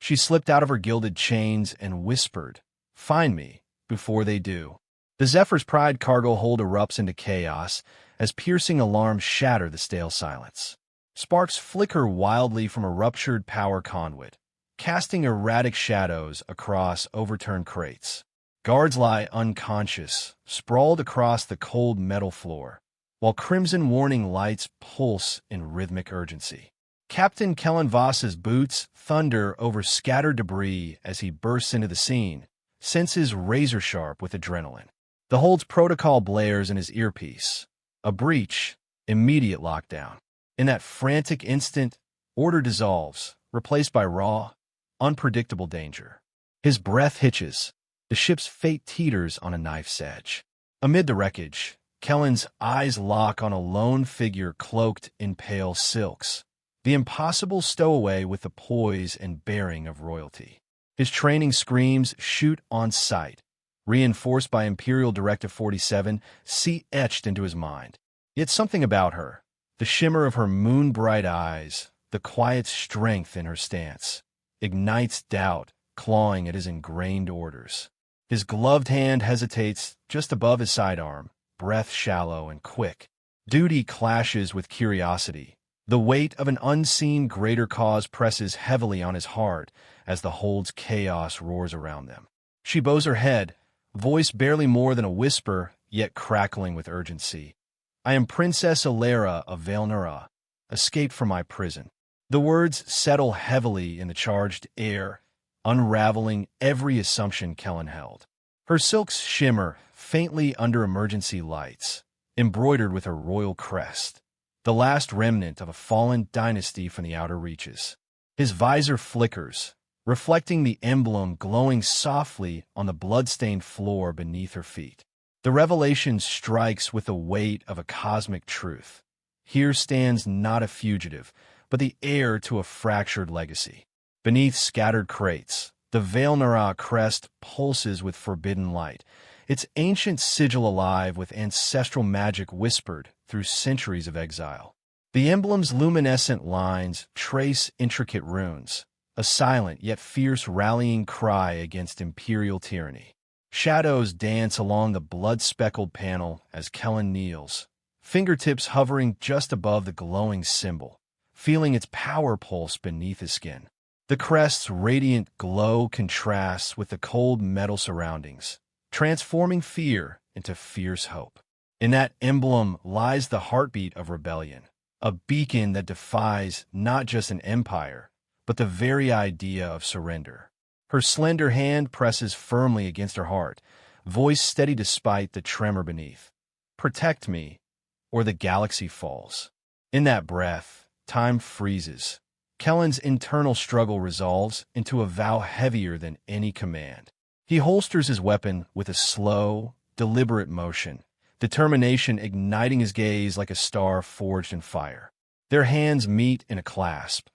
She slipped out of her gilded chains and whispered, "Find me before they do." The Zephyr's Pride cargo hold erupts into chaos as piercing alarms shatter the stale silence. Sparks flicker wildly from a ruptured power conduit, casting erratic shadows across overturned crates. Guards lie unconscious, sprawled across the cold metal floor, while crimson warning lights pulse in rhythmic urgency. Captain Kellen Voss's boots thunder over scattered debris as he bursts into the scene, senses razor-sharp with adrenaline. The hold's protocol blares in his earpiece. A breach, immediate lockdown. In that frantic instant, order dissolves, replaced by raw, unpredictable danger. His breath hitches. The ship's fate teeters on a knife's edge. Amid the wreckage, Kellen's eyes lock on a lone figure cloaked in pale silks, the impossible stowaway with the poise and bearing of royalty. His training screams shoot on sight, reinforced by Imperial Directive 47, etched into his mind. Yet something about her, the shimmer of her moon-bright eyes, the quiet strength in her stance, ignites doubt, clawing at his ingrained orders. His gloved hand hesitates just above his sidearm, breath shallow and quick. Duty clashes with curiosity. The weight of an unseen greater cause presses heavily on his heart as the hold's chaos roars around them. She bows her head, voice barely more than a whisper, yet crackling with urgency. "I am Princess Ilera of Vaelnara, escaped from my prison." The words settle heavily in the charged air, unraveling every assumption Kellen held. Her silks shimmer faintly under emergency lights, embroidered with her royal crest, the last remnant of a fallen dynasty from the outer reaches. His visor flickers, reflecting the emblem glowing softly on the blood-stained floor beneath her feet. The revelation strikes with the weight of a cosmic truth. Here stands not a fugitive, but the heir to a fractured legacy. Beneath scattered crates, the Vaelnara crest pulses with forbidden light, its ancient sigil alive with ancestral magic whispered through centuries of exile. The emblem's luminescent lines trace intricate runes, a silent yet fierce rallying cry against imperial tyranny. Shadows dance along the blood-speckled panel as Kellen kneels, fingertips hovering just above the glowing symbol, feeling its power pulse beneath his skin. The crest's radiant glow contrasts with the cold metal surroundings, transforming fear into fierce hope. In that emblem lies the heartbeat of rebellion, a beacon that defies not just an empire, but the very idea of surrender. Her slender hand presses firmly against her heart, voice steady despite the tremor beneath. "Protect me, or the galaxy falls." In that breath, time freezes. Kellen's internal struggle resolves into a vow heavier than any command. He holsters his weapon with a slow, deliberate motion, determination igniting his gaze like a star forged in fire. Their hands meet in a clasp,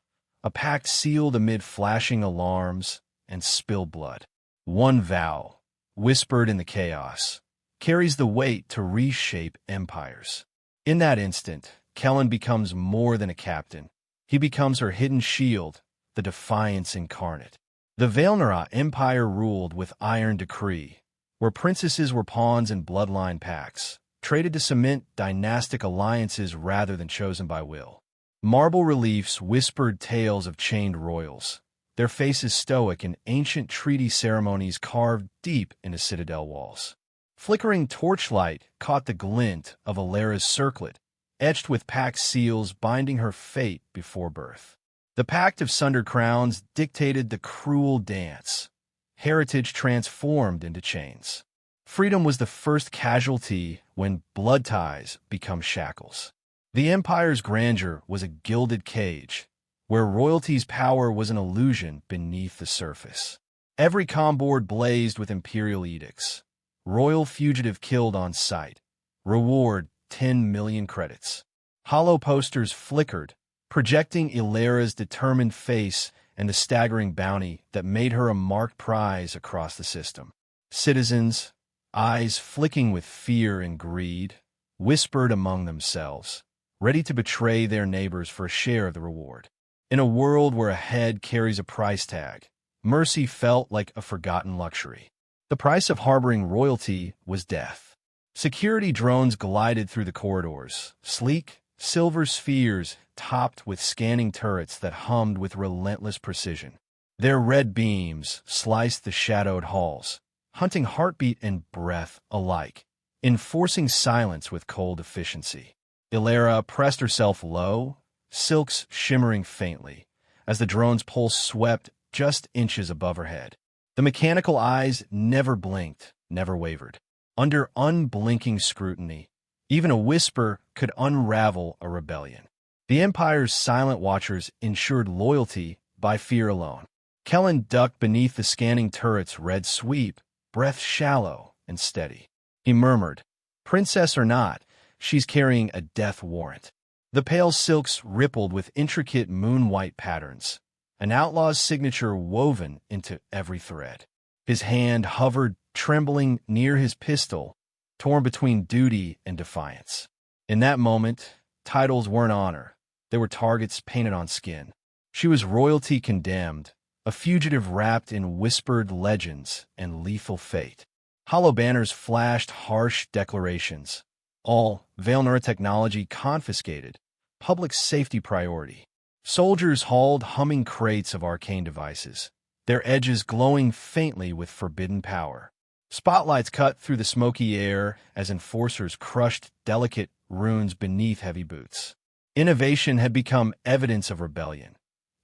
a pact sealed amid flashing alarms and spilled blood. One vow, whispered in the chaos, carries the weight to reshape empires. In that instant, Kellen becomes more than a captain. He becomes her hidden shield, the defiance incarnate. The Vaelnara Empire ruled with iron decree, where princesses were pawns in bloodline pacts, traded to cement dynastic alliances rather than chosen by will. Marble reliefs whispered tales of chained royals, their faces stoic in ancient treaty ceremonies carved deep into citadel walls. Flickering torchlight caught the glint of Ilera's circlet, etched with pact seals binding her fate before birth. The Pact of Sundered Crowns dictated the cruel dance, heritage transformed into chains. Freedom was the first casualty when blood ties become shackles. The empire's grandeur was a gilded cage, where royalty's power was an illusion beneath the surface. Every comboard blazed with imperial edicts. Royal fugitive killed on sight. Reward 10 million credits. Hollow posters flickered, projecting Ilera's determined face and the staggering bounty that made her a marked prize across the system. Citizens, eyes flicking with fear and greed, whispered among themselves, ready to betray their neighbors for a share of the reward. In a world where a head carries a price tag, mercy felt like a forgotten luxury. The price of harboring royalty was death. Security drones glided through the corridors, sleek, silver spheres topped with scanning turrets that hummed with relentless precision. Their red beams sliced the shadowed halls, hunting heartbeat and breath alike, enforcing silence with cold efficiency. Illyra pressed herself low, silks shimmering faintly, as the drone's pulse swept just inches above her head. The mechanical eyes never blinked, never wavered. Under unblinking scrutiny, even a whisper could unravel a rebellion. The Empire's silent watchers ensured loyalty by fear alone. Kellen ducked beneath the scanning turret's red sweep, breath shallow and steady. He murmured, "Princess or not, she's carrying a death warrant." The pale silks rippled with intricate moon-white patterns, an outlaw's signature woven into every thread. His hand hovered, trembling near his pistol, torn between duty and defiance. In that moment, titles weren't honor. They were targets painted on skin. She was royalty condemned, a fugitive wrapped in whispered legends and lethal fate. Hollow banners flashed harsh declarations. All Vailnura technology confiscated. Public safety priority. Soldiers hauled humming crates of arcane devices, their edges glowing faintly with forbidden power. Spotlights cut through the smoky air as enforcers crushed delicate runes beneath heavy boots. Innovation had become evidence of rebellion.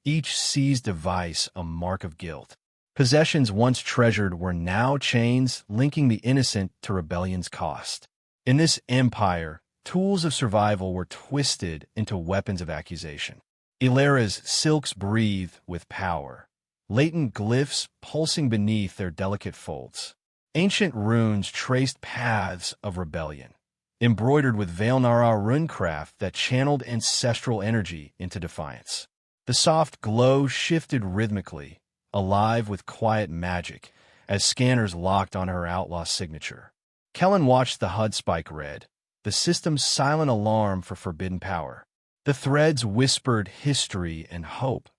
Each seized device a mark of guilt. Possessions once treasured were now chains linking the innocent to rebellion's cost. In this empire, tools of survival were twisted into weapons of accusation. Illyra's silks breathed with power, latent glyphs pulsing beneath their delicate folds. Ancient runes traced paths of rebellion, embroidered with Vailnara runecraft that channeled ancestral energy into defiance. The soft glow shifted rhythmically, alive with quiet magic, as scanners locked on her outlaw signature. Kellen watched the HUD spike red, the system's silent alarm for forbidden power. The threads whispered history and hope,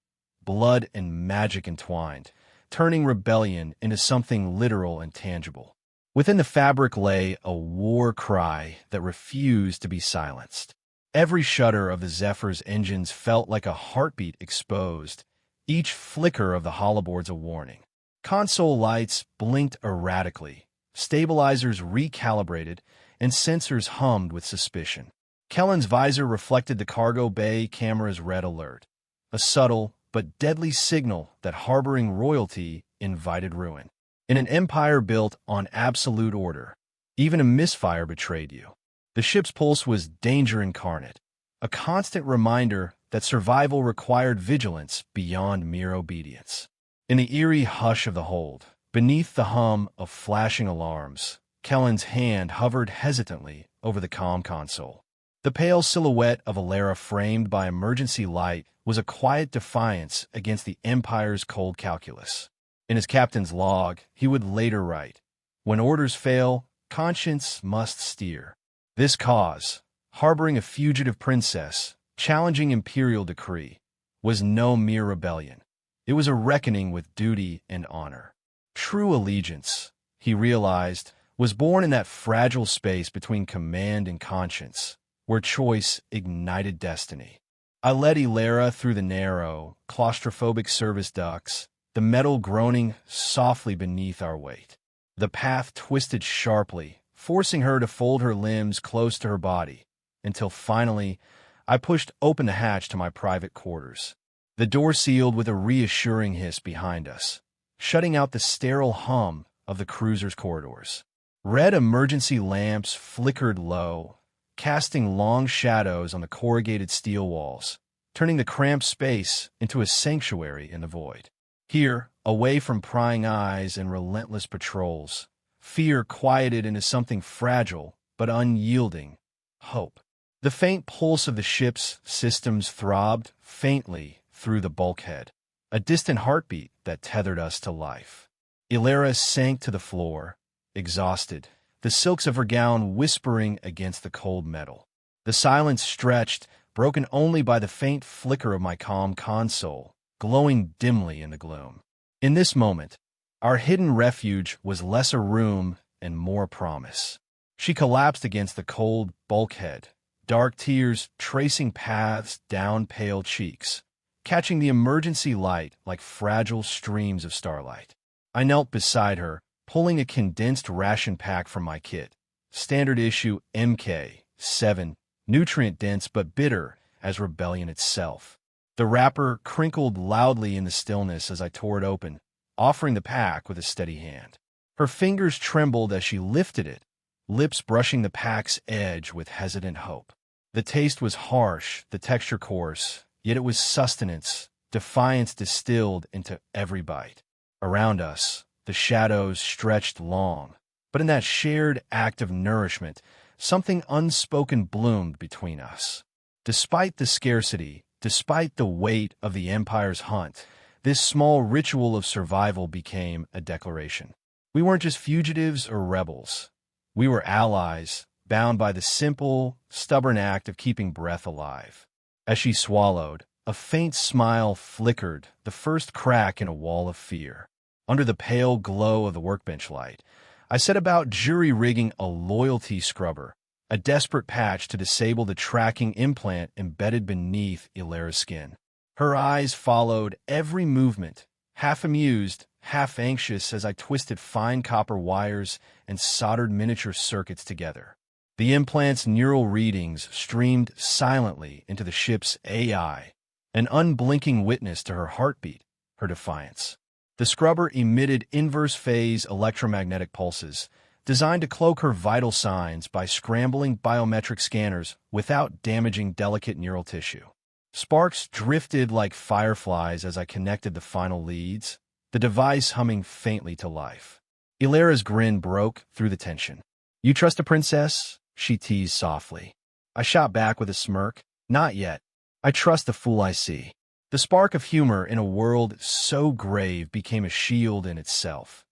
blood and magic entwined, turning rebellion into something literal and tangible. Within the fabric lay a war cry that refused to be silenced. Every shudder of the Zephyr's engines felt like a heartbeat exposed, each flicker of the holoboards a warning. Console lights blinked erratically, stabilizers recalibrated, and sensors hummed with suspicion. Kellen's visor reflected the cargo bay camera's red alert, a subtle but deadly signal that harboring royalty invited ruin. In an empire built on absolute order, even a misfire betrayed you. The ship's pulse was danger incarnate, a constant reminder that survival required vigilance beyond mere obedience. In the eerie hush of the hold, beneath the hum of flashing alarms, Kellen's hand hovered hesitantly over the comm console. The pale silhouette of Illyra framed by emergency light was a quiet defiance against the Empire's cold calculus. In his captain's log, he would later write, "When orders fail, conscience must steer." This cause, harboring a fugitive princess, challenging imperial decree, was no mere rebellion. It was a reckoning with duty and honor. True allegiance, he realized, was born in that fragile space between command and conscience, where choice ignited destiny. I led Illyra through the narrow, claustrophobic service ducts, the metal groaning softly beneath our weight. The path twisted sharply, forcing her to fold her limbs close to her body, until finally I pushed open the hatch to my private quarters. The door sealed with a reassuring hiss behind us, shutting out the sterile hum of the cruiser's corridors. Red emergency lamps flickered low, casting long shadows on the corrugated steel walls, turning the cramped space into a sanctuary in the void. Here, away from prying eyes and relentless patrols, fear quieted into something fragile but unyielding: hope. The faint pulse of the ship's systems throbbed faintly through the bulkhead, a distant heartbeat that tethered us to life. Illyra sank to the floor, exhausted, the silks of her gown whispering against the cold metal. The silence stretched, broken only by the faint flicker of my comm console, glowing dimly in the gloom. In this moment, our hidden refuge was less a room and more a promise. She collapsed against the cold bulkhead, dark tears tracing paths down pale cheeks, catching the emergency light like fragile streams of starlight. I knelt beside her, pulling a condensed ration pack from my kit. Standard issue MK7, nutrient-dense but bitter as rebellion itself. The wrapper crinkled loudly in the stillness as I tore it open, offering the pack with a steady hand. Her fingers trembled as she lifted it, lips brushing the pack's edge with hesitant hope. The taste was harsh, the texture coarse, yet it was sustenance, defiance distilled into every bite. Around us, the shadows stretched long, but in that shared act of nourishment, something unspoken bloomed between us. Despite the scarcity, despite the weight of the Empire's hunt, this small ritual of survival became a declaration. We weren't just fugitives or rebels. We were allies, bound by the simple, stubborn act of keeping breath alive. As she swallowed, a faint smile flickered, the first crack in a wall of fear. Under the pale glow of the workbench light, I set about jury-rigging a loyalty scrubber, a desperate patch to disable the tracking implant embedded beneath Ilara's skin. Her eyes followed every movement, half amused, half anxious as I twisted fine copper wires and soldered miniature circuits together. The implant's neural readings streamed silently into the ship's AI, an unblinking witness to her heartbeat, her defiance. The scrubber emitted inverse-phase electromagnetic pulses, designed to cloak her vital signs by scrambling biometric scanners without damaging delicate neural tissue. Sparks drifted like fireflies as I connected the final leads, the device humming faintly to life. Ilara's grin broke through the tension. "You trust a princess?" she teased softly. I shot back with a smirk. "Not yet. I trust the fool I see." The spark of humor in a world so grave became a shield in itself.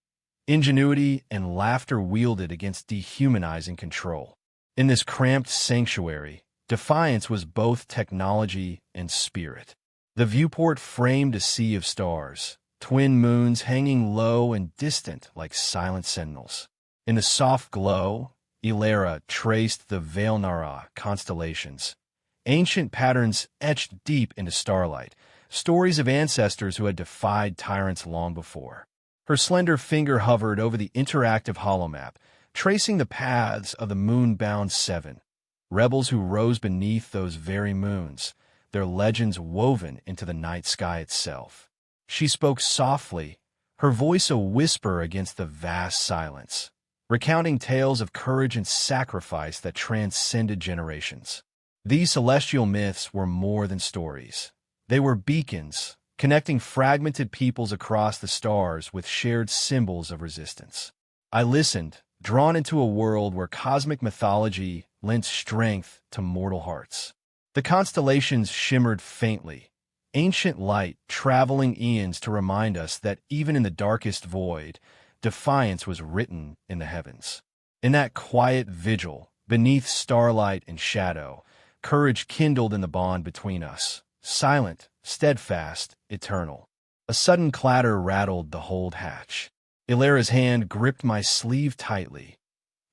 Ingenuity and laughter wielded against dehumanizing control. In this cramped sanctuary, defiance was both technology and spirit. The viewport framed a sea of stars, twin moons hanging low and distant like silent sentinels. In the soft glow, Ilara traced the Vailnara constellations, ancient patterns etched deep into starlight, stories of ancestors who had defied tyrants long before. Her slender finger hovered over the interactive holomap, tracing the paths of the moon-bound Seven, rebels who rose beneath those very moons, their legends woven into the night sky itself. She spoke softly, her voice a whisper against the vast silence, recounting tales of courage and sacrifice that transcended generations. These celestial myths were more than stories. They were beacons, connecting fragmented peoples across the stars with shared symbols of resistance. I listened, drawn into a world where cosmic mythology lent strength to mortal hearts. The constellations shimmered faintly, ancient light traveling eons to remind us that even in the darkest void, defiance was written in the heavens. In that quiet vigil, beneath starlight and shadow, courage kindled in the bond between us, silent, steadfast, eternal. A sudden clatter rattled the hold hatch. Ilara's hand gripped my sleeve tightly,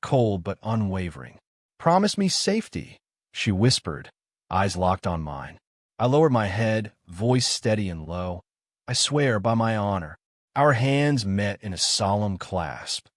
cold but unwavering. "Promise me safety," she whispered, eyes locked on mine. I lowered my head, voice steady and low. "I swear by my honor." Our hands met in a solemn clasp,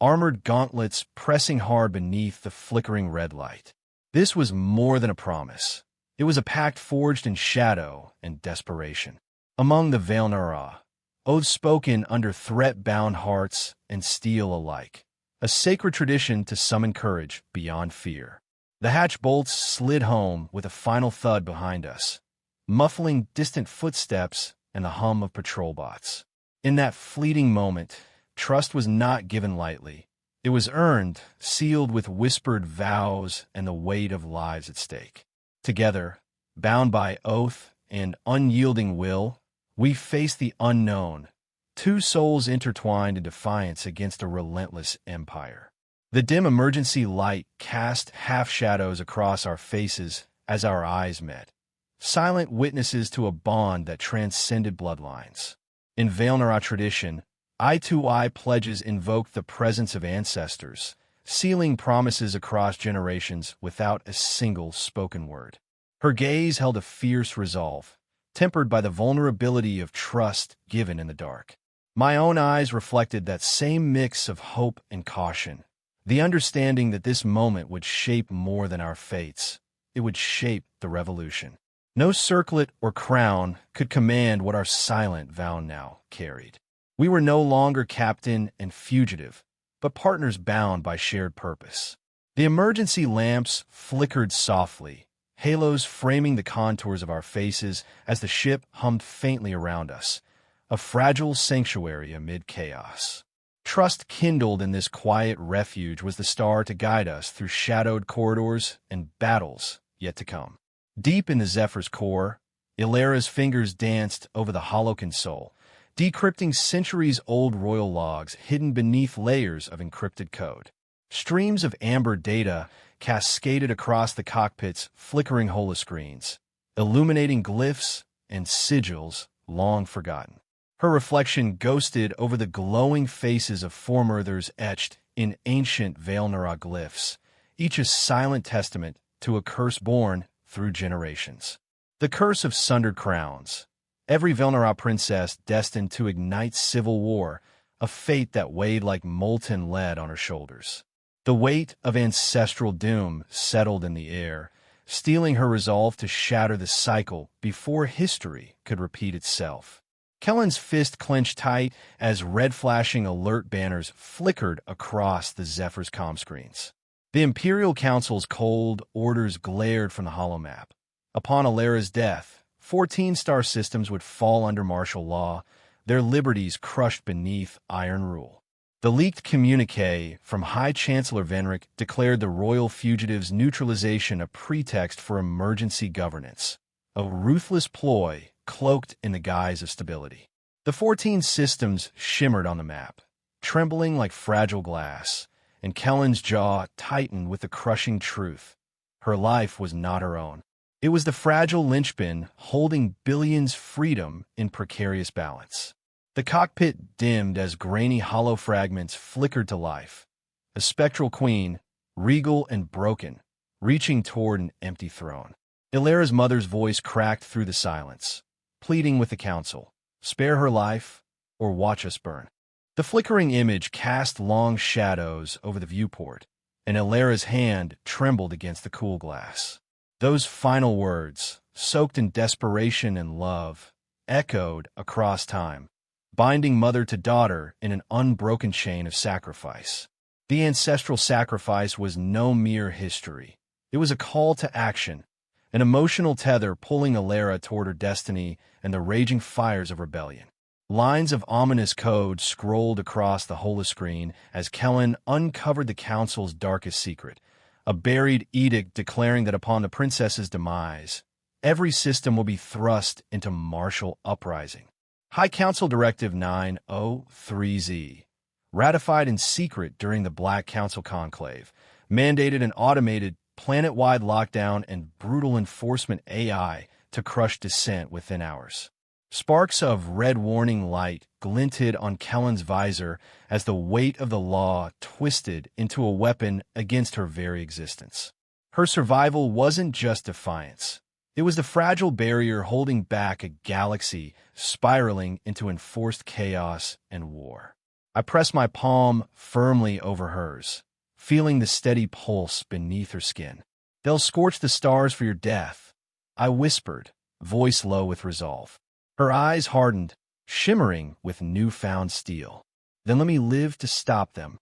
armored gauntlets pressing hard beneath the flickering red light. This was more than a promise. It was a pact forged in shadow and desperation. Among the Vailnara, oaths spoken under threat-bound hearts and steel alike, a sacred tradition to summon courage beyond fear. The hatch bolts slid home with a final thud behind us, muffling distant footsteps and the hum of patrol bots. In that fleeting moment, trust was not given lightly. It was earned, sealed with whispered vows and the weight of lives at stake. Together, bound by oath and unyielding will, we faced the unknown, two souls intertwined in defiance against a relentless empire. The dim emergency light cast half-shadows across our faces as our eyes met, silent witnesses to a bond that transcended bloodlines. In Vailnara tradition, eye-to-eye pledges invoke the presence of ancestors, sealing promises across generations without a single spoken word. Her gaze held a fierce resolve, tempered by the vulnerability of trust given in the dark. My own eyes reflected that same mix of hope and caution, the understanding that this moment would shape more than our fates. It would shape the revolution. No circlet or crown could command what our silent vow now carried. We were no longer captain and fugitive, but partners bound by shared purpose. The emergency lamps flickered softly, halos framing the contours of our faces as the ship hummed faintly around us, a fragile sanctuary amid chaos. Trust kindled in this quiet refuge was the star to guide us through shadowed corridors and battles yet to come. Deep in the Zephyr's core, Illyra's fingers danced over the hollow console, decrypting centuries-old royal logs hidden beneath layers of encrypted code. Streams of amber data cascaded across the cockpit's flickering holoscreens, illuminating glyphs and sigils long forgotten. Her reflection ghosted over the glowing faces of foremothers etched in ancient Vailnara glyphs, each a silent testament to a curse born through generations. The curse of sundered crowns, every Vailnara princess destined to ignite civil war, a fate that weighed like molten lead on her shoulders. The weight of ancestral doom settled in the air, stealing her resolve to shatter the cycle before history could repeat itself. Kellen's fist clenched tight as red-flashing alert banners flickered across the Zephyr's comm screens. The Imperial Council's cold orders glared from the holomap. Upon Illyra's death, 14 star systems would fall under martial law, their liberties crushed beneath iron rule. The leaked communique from High Chancellor Venric declared the royal fugitives' neutralization a pretext for emergency governance, a ruthless ploy cloaked in the guise of stability. The 14 systems shimmered on the map, trembling like fragile glass, and Kellen's jaw tightened with the crushing truth. Her life was not her own. It was the fragile linchpin holding billions' freedom in precarious balance. The cockpit dimmed as grainy hollow fragments flickered to life. A spectral queen, regal and broken, reaching toward an empty throne. Illyra's mother's voice cracked through the silence, pleading with the council, spare her life or watch us burn. The flickering image cast long shadows over the viewport, and Illyra's hand trembled against the cool glass. Those final words, soaked in desperation and love, echoed across time, binding mother to daughter in an unbroken chain of sacrifice. The ancestral sacrifice was no mere history. It was a call to action, an emotional tether pulling Illyra toward her destiny and the raging fires of rebellion. Lines of ominous code scrolled across the holoscreen as Kellen uncovered the council's darkest secret, a buried edict declaring that upon the princess's demise, every system will be thrust into martial uprising. High Council Directive 903Z, ratified in secret during the Black Council Conclave, mandated an automated, planet-wide lockdown and brutal enforcement AI to crush dissent within hours. Sparks of red warning light glinted on Kellen's visor as the weight of the law twisted into a weapon against her very existence. Her survival wasn't just defiance. It was the fragile barrier holding back a galaxy spiraling into enforced chaos and war. I pressed my palm firmly over hers, feeling the steady pulse beneath her skin. "They'll scorch the stars for your death," I whispered, voice low with resolve. Her eyes hardened, shimmering with newfound steel. "Then let me live to stop them."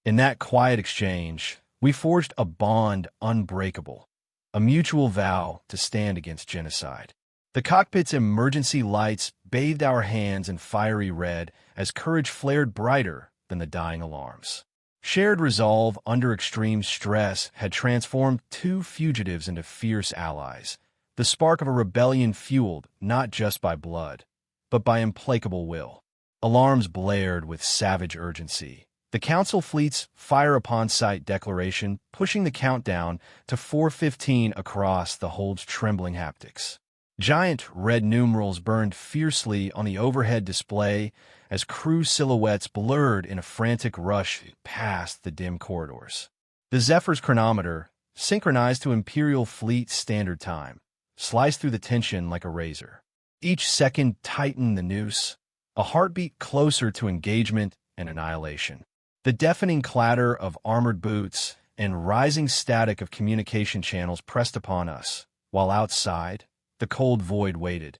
In that quiet exchange, we forged a bond unbreakable, a mutual vow to stand against genocide. The cockpit's emergency lights bathed our hands in fiery red as courage flared brighter than the dying alarms. Shared resolve under extreme stress had transformed two fugitives into fierce allies, the spark of a rebellion fueled not just by blood, but by implacable will. Alarms blared with savage urgency. The Council fleet's fire-upon-sight declaration pushing the countdown to 4:15 across the hold's trembling haptics. Giant red numerals burned fiercely on the overhead display as crew silhouettes blurred in a frantic rush past the dim corridors. The Zephyr's chronometer, synchronized to Imperial Fleet Standard Time, sliced through the tension like a razor. Each second tightened the noose, a heartbeat closer to engagement and annihilation. The deafening clatter of armored boots and rising static of communication channels pressed upon us, while outside, the cold void waited,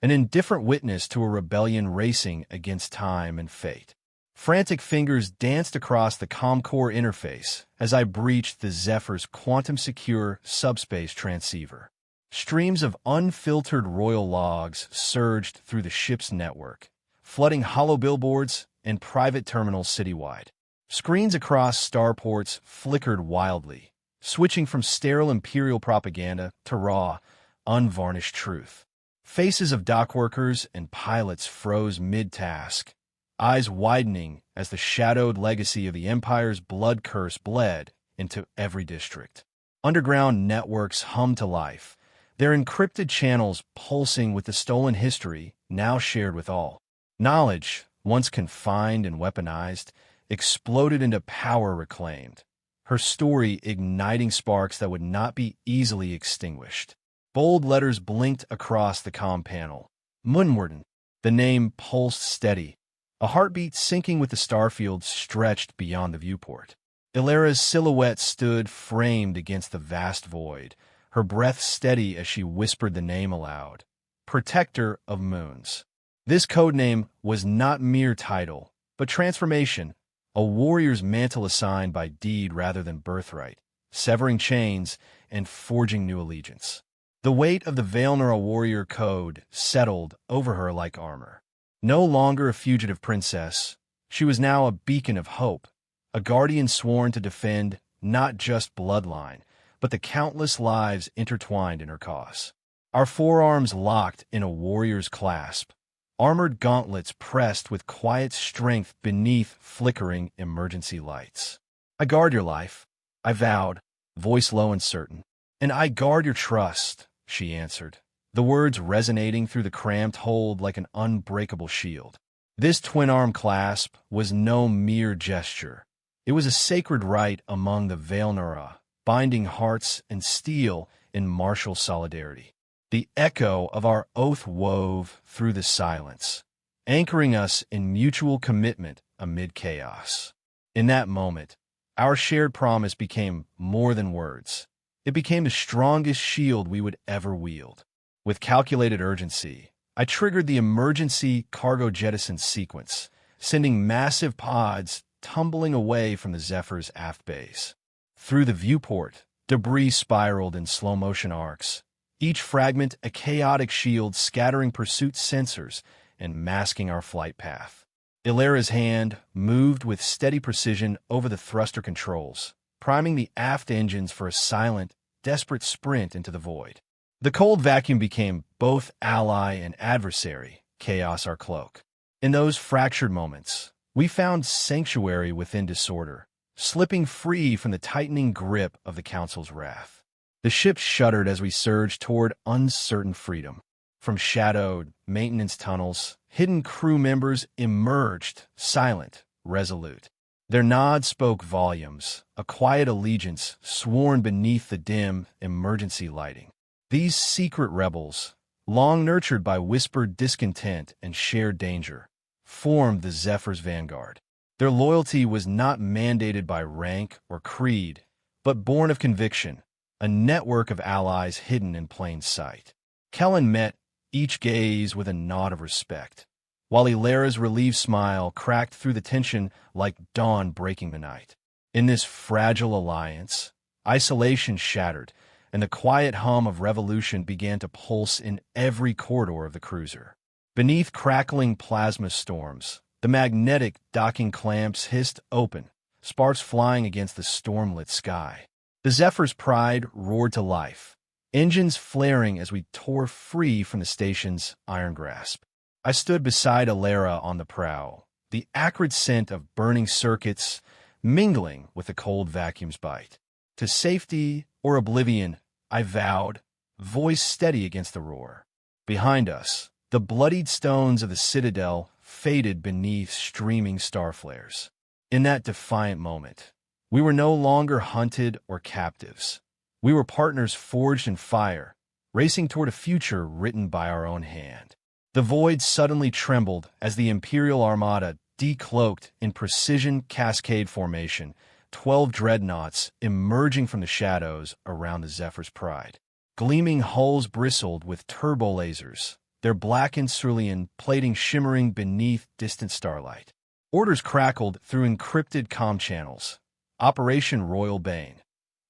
an indifferent witness to a rebellion racing against time and fate. Frantic fingers danced across the ComCore interface as I breached the Zephyr's quantum-secure subspace transceiver. Streams of unfiltered royal logs surged through the ship's network, flooding hollow billboards and private terminals citywide. Screens across starports flickered wildly, switching from sterile Imperial propaganda to raw, unvarnished truth. Faces of dockworkers and pilots froze mid-task, eyes widening as the shadowed legacy of the Empire's blood curse bled into every district. Underground networks hummed to life, their encrypted channels pulsing with the stolen history now shared with all. Knowledge, once confined and weaponized, exploded into power reclaimed, her story igniting sparks that would not be easily extinguished. Bold letters blinked across the comm panel. Munwarden. The name pulsed steady, a heartbeat syncing with the starfield stretched beyond the viewport. Illyra's silhouette stood framed against the vast void, her breath steady as she whispered the name aloud. Protector of Moons. This codename was not mere title, but transformation, a warrior's mantle assigned by deed rather than birthright, severing chains and forging new allegiance. The weight of the Vailnara warrior code settled over her like armor. No longer a fugitive princess, she was now a beacon of hope, a guardian sworn to defend not just bloodline, but the countless lives intertwined in her cause. Our forearms locked in a warrior's clasp, armored gauntlets pressed with quiet strength beneath flickering emergency lights. I guard your life, I vowed, voice low and certain. And I guard your trust, she answered, the words resonating through the cramped hold like an unbreakable shield. This twin-arm clasp was no mere gesture. It was a sacred rite among the Vailnara, binding hearts and steel in martial solidarity. The echo of our oath wove through the silence, anchoring us in mutual commitment amid chaos. In that moment, our shared promise became more than words. It became the strongest shield we would ever wield. With calculated urgency, I triggered the emergency cargo jettison sequence, sending massive pods tumbling away from the Zephyr's aft base. Through the viewport, debris spiraled in slow-motion arcs, each fragment a chaotic shield scattering pursuit sensors and masking our flight path. Illyra's hand moved with steady precision over the thruster controls, priming the aft engines for a silent, desperate sprint into the void. The cold vacuum became both ally and adversary, chaos our cloak. In those fractured moments, we found sanctuary within disorder, slipping free from the tightening grip of the Council's wrath. The ship shuddered as we surged toward uncertain freedom. From shadowed maintenance tunnels, hidden crew members emerged, silent, resolute. Their nod spoke volumes, a quiet allegiance sworn beneath the dim emergency lighting. These secret rebels, long nurtured by whispered discontent and shared danger, formed the Zephyr's vanguard. Their loyalty was not mandated by rank or creed, but born of conviction, a network of allies hidden in plain sight. Kellen met each gaze with a nod of respect, while Illyra's relieved smile cracked through the tension like dawn breaking the night. In this fragile alliance, isolation shattered, and the quiet hum of revolution began to pulse in every corridor of the cruiser. Beneath crackling plasma storms, the magnetic docking clamps hissed open, sparks flying against the stormlit sky. The Zephyr's pride roared to life, engines flaring as we tore free from the station's iron grasp. I stood beside Illyra on the prow, the acrid scent of burning circuits mingling with the cold vacuum's bite. To safety or oblivion, I vowed, voice steady against the roar. Behind us, the bloodied stones of the citadel faded beneath streaming star flares. In that defiant moment, we were no longer hunted or captives. We were partners forged in fire, racing toward a future written by our own hand. The void suddenly trembled as the Imperial Armada decloaked in precision cascade formation, 12 dreadnoughts emerging from the shadows around the Zephyr's Pride. Gleaming hulls bristled with turbo lasers, their blackened cerulean plating shimmering beneath distant starlight. Orders crackled through encrypted comm channels. Operation Royal Bane.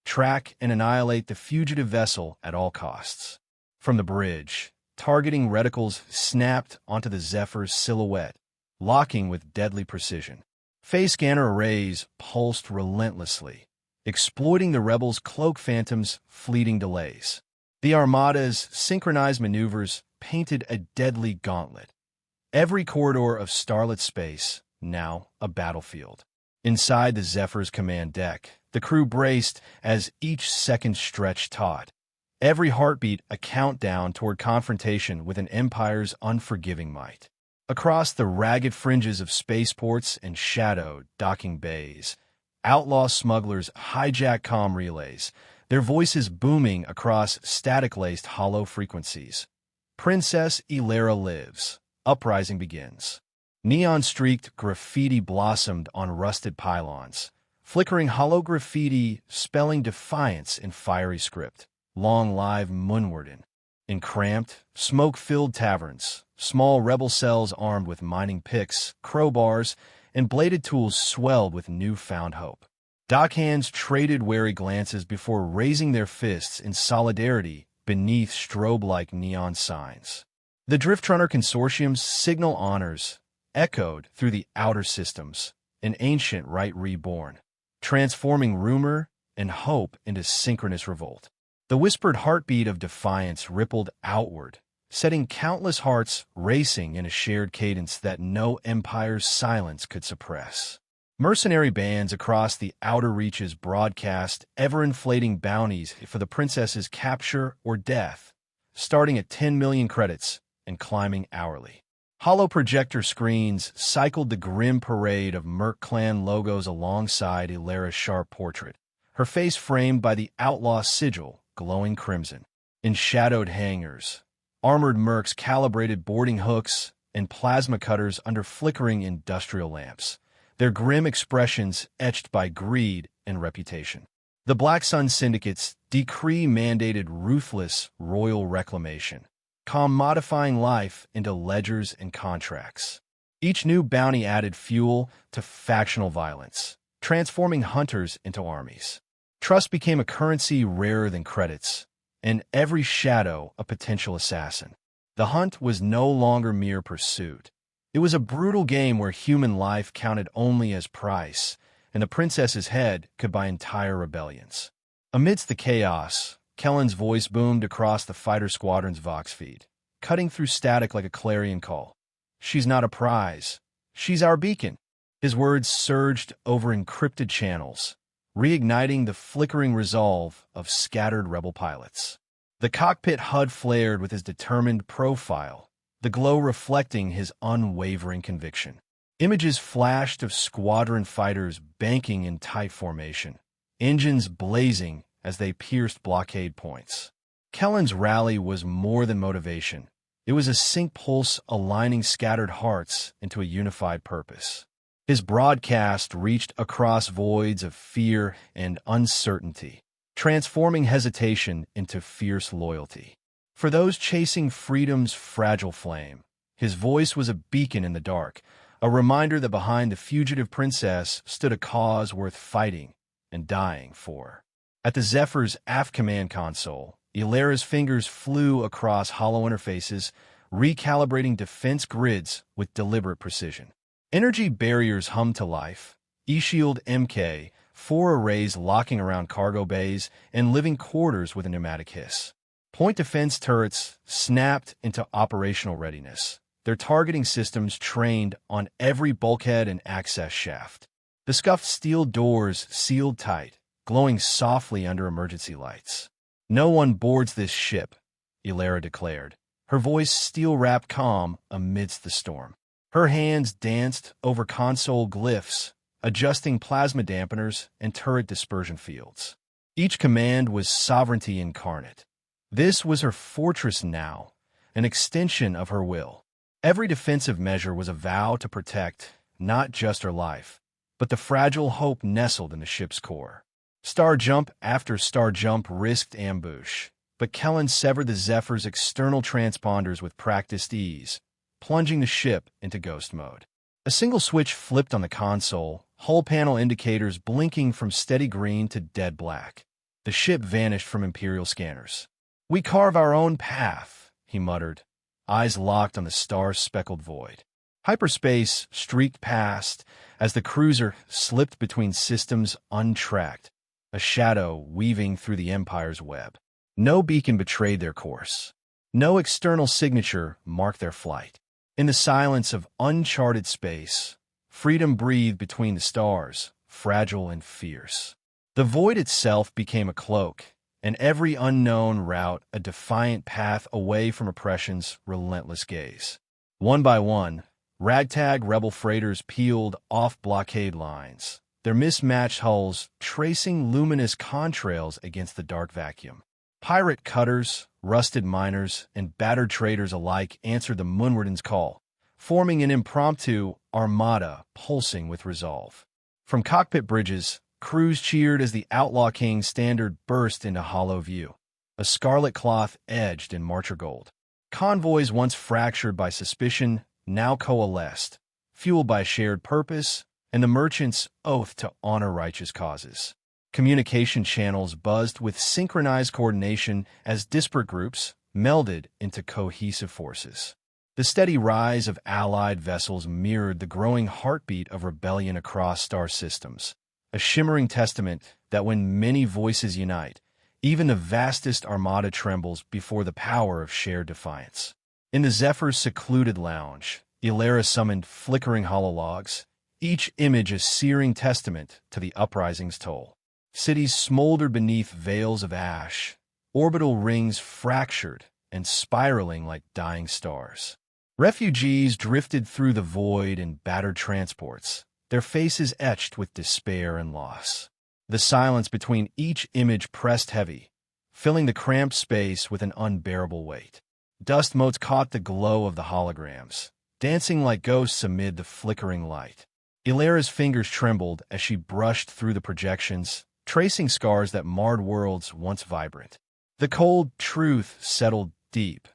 Track and annihilate the fugitive vessel at all costs. From the bridge, targeting reticles snapped onto the Zephyr's silhouette, locking with deadly precision. Phase scanner arrays pulsed relentlessly, exploiting the rebels' cloak phantoms' fleeting delays. The Armada's synchronized maneuvers painted a deadly gauntlet. Every corridor of starlit space, now a battlefield. Inside the Zephyr's command deck, the crew braced as each second stretched taut. Every heartbeat a countdown toward confrontation with an empire's unforgiving might. Across the ragged fringes of spaceports and shadowed docking bays, outlaw smugglers hijack comm relays, their voices booming across static-laced hollow frequencies. Princess Ilera lives. Uprising begins. Neon-streaked graffiti blossomed on rusted pylons, flickering hollow graffiti spelling defiance in fiery script. Long live Munwarden. In cramped, smoke-filled taverns, small rebel cells armed with mining picks, crowbars, and bladed tools swelled with newfound hope. Dockhands traded wary glances before raising their fists in solidarity beneath strobe-like neon signs. The Driftrunner Consortium's signal honors echoed through the outer systems, an ancient rite reborn, transforming rumor and hope into synchronous revolt. The whispered heartbeat of defiance rippled outward, setting countless hearts racing in a shared cadence that no empire's silence could suppress. Mercenary bands across the outer reaches broadcast ever-inflating bounties for the princess's capture or death, starting at 10 million credits and climbing hourly. Hollow projector screens cycled the grim parade of Merc clan logos alongside Ilera's sharp portrait, her face framed by the outlaw sigil glowing crimson. In shadowed hangars, armored mercs calibrated boarding hooks and plasma cutters under flickering industrial lamps, their grim expressions etched by greed and reputation. The Black Sun Syndicate's decree mandated ruthless royal reclamation, commodifying life into ledgers and contracts. Each new bounty added fuel to factional violence, transforming hunters into armies. Trust became a currency rarer than credits, and every shadow a potential assassin. The hunt was no longer mere pursuit. It was a brutal game where human life counted only as price, and the princess's head could buy entire rebellions. Amidst the chaos, Kellen's voice boomed across the fighter squadron's vox feed, cutting through static like a clarion call. "She's not a prize. She's our beacon." His words surged over encrypted channels, reigniting the flickering resolve of scattered rebel pilots. The cockpit HUD flared with his determined profile, the glow reflecting his unwavering conviction. Images flashed of squadron fighters banking in tight formation, engines blazing as they pierced blockade points. Kellen's rally was more than motivation. It was a sync pulse aligning scattered hearts into a unified purpose. His broadcast reached across voids of fear and uncertainty, transforming hesitation into fierce loyalty. For those chasing freedom's fragile flame, his voice was a beacon in the dark, a reminder that behind the fugitive princess stood a cause worth fighting and dying for. At the Zephyr's aft command console, Ilera's fingers flew across hollow interfaces, recalibrating defense grids with deliberate precision. Energy barriers hummed to life, E-Shield MK, 4 arrays locking around cargo bays and living quarters with a pneumatic hiss. Point defense turrets snapped into operational readiness, their targeting systems trained on every bulkhead and access shaft. The scuffed steel doors sealed tight, glowing softly under emergency lights. "No one boards this ship," Ilera declared, her voice steel-wrapped calm amidst the storm. Her hands danced over console glyphs, adjusting plasma dampeners and turret dispersion fields. Each command was sovereignty incarnate. This was her fortress now, an extension of her will. Every defensive measure was a vow to protect not just her life, but the fragile hope nestled in the ship's core. Star jump after star jump risked ambush, but Kellen severed the Zephyr's external transponders with practiced ease, plunging the ship into ghost mode. A single switch flipped on the console, hull panel indicators blinking from steady green to dead black. The ship vanished from Imperial scanners. "We carve our own path," he muttered, eyes locked on the star-speckled void. Hyperspace streaked past as the cruiser slipped between systems untracked, a shadow weaving through the Empire's web. No beacon betrayed their course. No external signature marked their flight. In the silence of uncharted space, freedom breathed between the stars, fragile and fierce. The void itself became a cloak, and every unknown route a defiant path away from oppression's relentless gaze. One by one, ragtag rebel freighters peeled off blockade lines, their mismatched hulls tracing luminous contrails against the dark vacuum. Pirate cutters, rusted miners, and battered traders alike answered the Munwarden's call, forming an impromptu armada pulsing with resolve. From cockpit bridges, crews cheered as the Outlaw King's standard burst into hollow view, a scarlet cloth edged in marcher gold. Convoys once fractured by suspicion now coalesced, fueled by shared purpose and the merchant's oath to honor righteous causes. Communication channels buzzed with synchronized coordination as disparate groups melded into cohesive forces. The steady rise of Allied vessels mirrored the growing heartbeat of rebellion across star systems, a shimmering testament that when many voices unite, even the vastest armada trembles before the power of shared defiance. In the Zephyr's secluded lounge, Ilera summoned flickering holologs, each image a searing testament to the uprising's toll. Cities smoldered beneath veils of ash, orbital rings fractured and spiraling like dying stars. Refugees drifted through the void in battered transports, their faces etched with despair and loss. The silence between each image pressed heavy, filling the cramped space with an unbearable weight. Dust motes caught the glow of the holograms, dancing like ghosts amid the flickering light. Ilera's fingers trembled as she brushed through the projections, tracing scars that marred worlds once vibrant. The cold truth settled deep.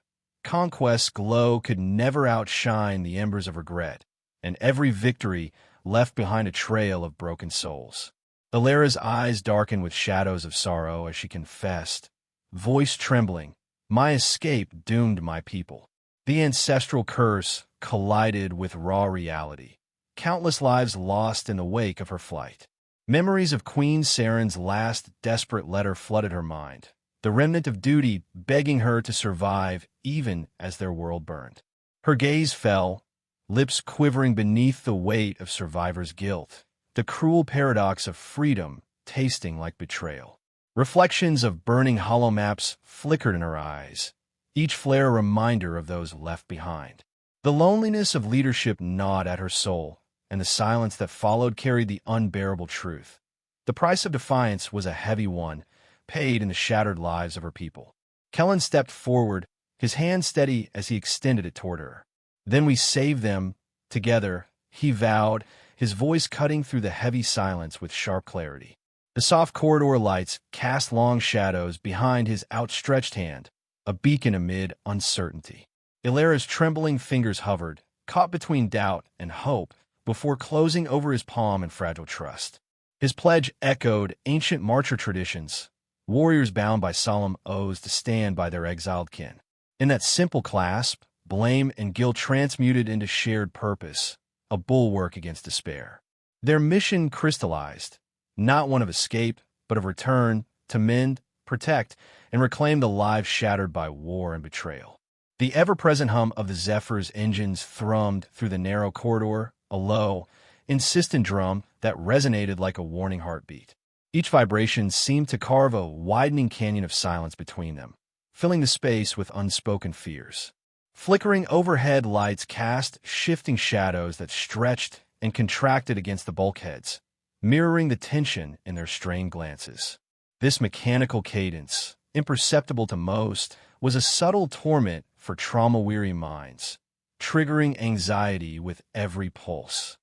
Conquest's glow could never outshine the embers of regret, and every victory left behind a trail of broken souls. Ilera's eyes darkened with shadows of sorrow as she confessed, voice trembling, "My escape doomed my people." The ancestral curse collided with raw reality, countless lives lost in the wake of her flight. Memories of Queen Saren's last desperate letter flooded her mind, the remnant of duty begging her to survive even as their world burned. Her gaze fell, lips quivering beneath the weight of survivor's guilt, the cruel paradox of freedom tasting like betrayal. Reflections of burning holomaps flickered in her eyes, each flare a reminder of those left behind. The loneliness of leadership gnawed at her soul, and the silence that followed carried the unbearable truth. The price of defiance was a heavy one, paid in the shattered lives of her people. Kellen stepped forward, his hand steady as he extended it toward her. "Then we save them, together," he vowed, his voice cutting through the heavy silence with sharp clarity. The soft corridor lights cast long shadows behind his outstretched hand, a beacon amid uncertainty. Ilera's trembling fingers hovered, caught between doubt and hope, before closing over his palm in fragile trust. His pledge echoed ancient marcher traditions, warriors bound by solemn oaths to stand by their exiled kin. In that simple clasp, blame and guilt transmuted into shared purpose, a bulwark against despair. Their mission crystallized, not one of escape, but of return, to mend, protect, and reclaim the lives shattered by war and betrayal. The ever-present hum of the Zephyr's engines thrummed through the narrow corridor, a low, insistent drum that resonated like a warning heartbeat. Each vibration seemed to carve a widening canyon of silence between them, filling the space with unspoken fears. Flickering overhead lights cast shifting shadows that stretched and contracted against the bulkheads, mirroring the tension in their strained glances. This mechanical cadence, imperceptible to most, was a subtle torment for trauma-weary minds, triggering anxiety with every pulse.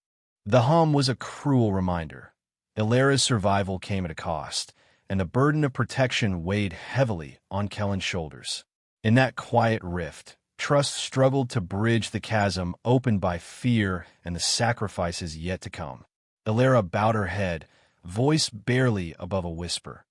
The hum was a cruel reminder. Illyra's survival came at a cost, and the burden of protection weighed heavily on Kellen's shoulders. In that quiet rift, trust struggled to bridge the chasm opened by fear and the sacrifices yet to come. Illyra bowed her head, voice barely above a whisper.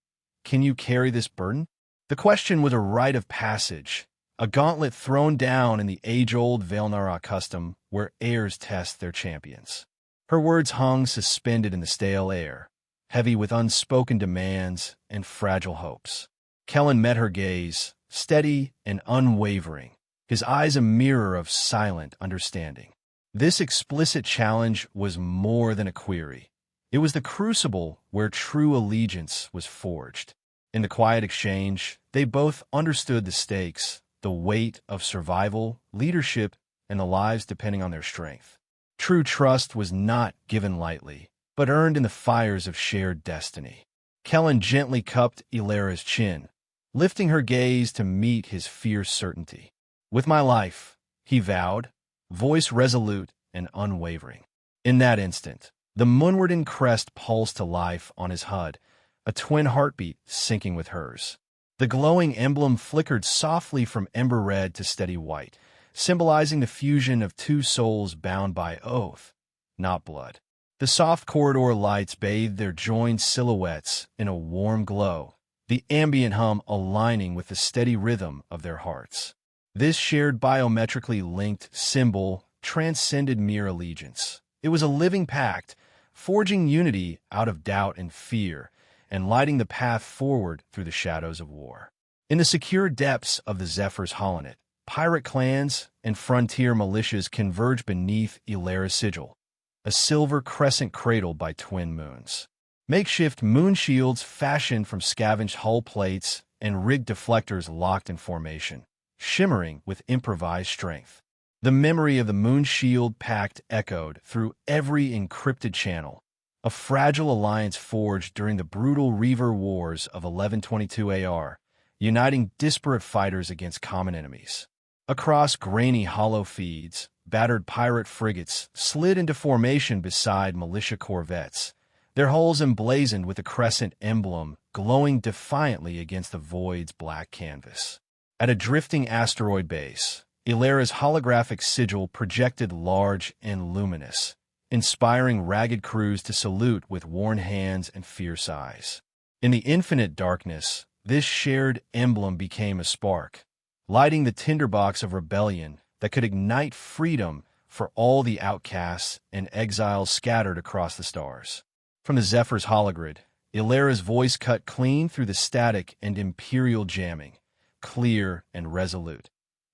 "Can you carry this burden?" The question was a rite of passage, a gauntlet thrown down in the age-old Vaelnara custom where heirs test their champions. Her words hung suspended in the stale air, heavy with unspoken demands and fragile hopes. Kellen met her gaze, steady and unwavering, his eyes a mirror of silent understanding. This explicit challenge was more than a query. It was the crucible where true allegiance was forged. In the quiet exchange, they both understood the stakes, the weight of survival, leadership, and the lives depending on their strength. True trust was not given lightly, but earned in the fires of shared destiny. Kellen gently cupped Illyra's chin, lifting her gaze to meet his fierce certainty. "With my life," he vowed, voice resolute and unwavering. In that instant, the Munwarden crest pulsed to life on his HUD, a twin heartbeat syncing with hers. The glowing emblem flickered softly from ember red to steady white, symbolizing the fusion of two souls bound by oath, not blood. The soft corridor lights bathed their joined silhouettes in a warm glow, the ambient hum aligning with the steady rhythm of their hearts. This shared biometrically linked symbol transcended mere allegiance. It was a living pact, forging unity out of doubt and fear, and lighting the path forward through the shadows of war. In the secure depths of the Zephyr's holonet, pirate clans and frontier militias converged beneath Illyra's sigil, a silver crescent cradled by twin moons. Makeshift moon shields fashioned from scavenged hull plates and rigged deflectors locked in formation, shimmering with improvised strength. The memory of the moon shield pact echoed through every encrypted channel, a fragile alliance forged during the brutal Reaver Wars of 1122 AR, uniting disparate fighters against common enemies. Across grainy hollow feeds, battered pirate frigates slid into formation beside militia corvettes, their hulls emblazoned with the crescent emblem glowing defiantly against the void's black canvas. At a drifting asteroid base, Illyra's holographic sigil projected large and luminous, inspiring ragged crews to salute with worn hands and fierce eyes. In the infinite darkness, this shared emblem became a spark, lighting the tinderbox of rebellion that could ignite freedom for all the outcasts and exiles scattered across the stars. From the Zephyr's hologrid, Illyra's voice cut clean through the static and imperial jamming, clear and resolute.